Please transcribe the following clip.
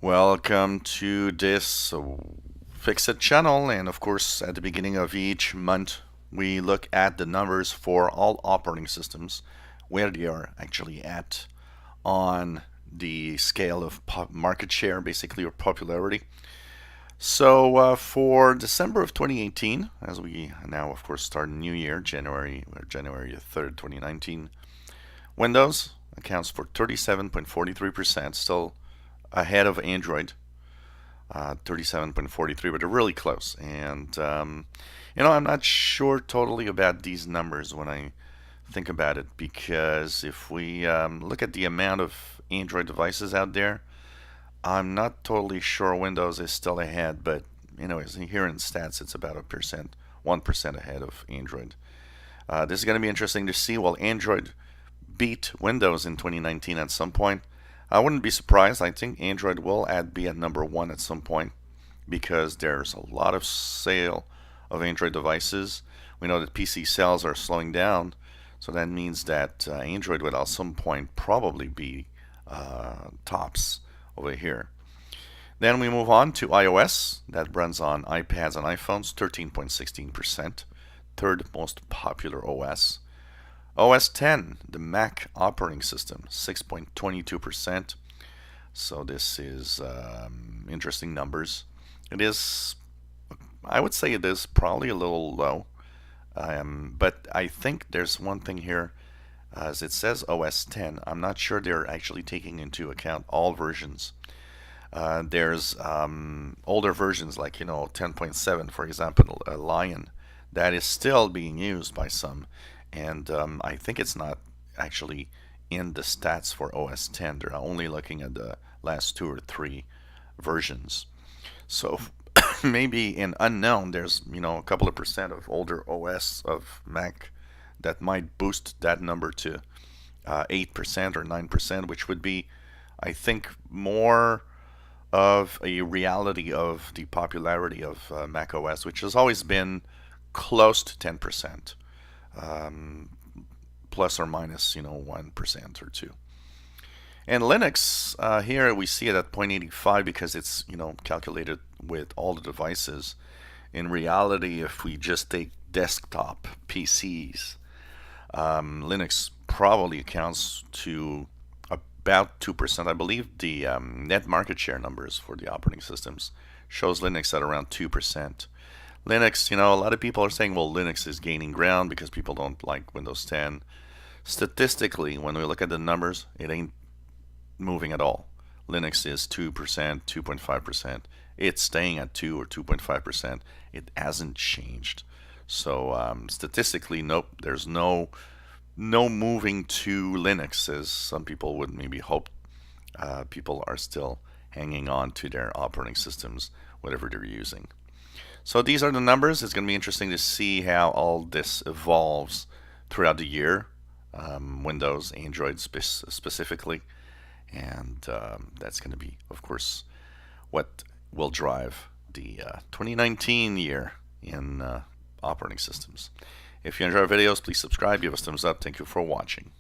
Welcome to this Fixit channel, and of course at the beginning of each month we look at the numbers for all operating systems, where they are actually at on the scale of market share, basically, or popularity. So for December of 2018, as we now of course start a new year, January 3rd, 2019, Windows accounts for 37.43%, still ahead of Android, 37.43, but they're really close. And I'm not sure totally about these numbers when I think about it, because if we look at the amount of Android devices out there, I'm not totally sure Windows is still ahead, but anyways, here in stats, it's about 1% ahead of Android. This is going to be interesting to see. Will Android beat Windows in 2019 at some point? I wouldn't be surprised. I think Android will be at number one at some point, because there's a lot of sale of Android devices. We know that PC sales are slowing down, so that means that Android would at some point probably be tops over here. Then we move on to iOS, that runs on iPads and iPhones, 13.16%, third most popular OS. OS 10, the Mac operating system, 6.22%. So this is interesting numbers. It is, I would say it is probably a little low, but I think there's one thing here. As it says OS 10, I'm not sure they're actually taking into account all versions. There's older versions like 10.7, for example, Lion, that is still being used by some, and I think it's not actually in the stats for OS 10. They're only looking at the last 2 or 3 versions. So maybe in unknown, there's a couple of percent of older OS of Mac that might boost that number to 8% or 9%, which would be, I think, more of a reality of the popularity of Mac OS, which has always been close to 10%, plus or minus 1% or 2. And Linux, here we see it at 0.85 because it's calculated with all the devices. In reality, if we just take desktop PCs, Linux probably accounts to about 2%. I believe the net market share numbers for the operating systems shows Linux at around 2%. Linux, a lot of people are saying, well, Linux is gaining ground because people don't like Windows 10. Statistically, when we look at the numbers, it ain't moving at all. Linux is 2%, 2.5%. It's staying at 2 or 2.5%. It hasn't changed. So statistically, nope, there's no moving to Linux, as some people would maybe hope. People are still hanging on to their operating systems, whatever they're using. So these are the numbers. It's going to be interesting to see how all this evolves throughout the year, Windows, Android specifically, and that's going to be, of course, what will drive the 2019 year in operating systems. If you enjoy our videos, please subscribe, give us a thumbs up. Thank you for watching.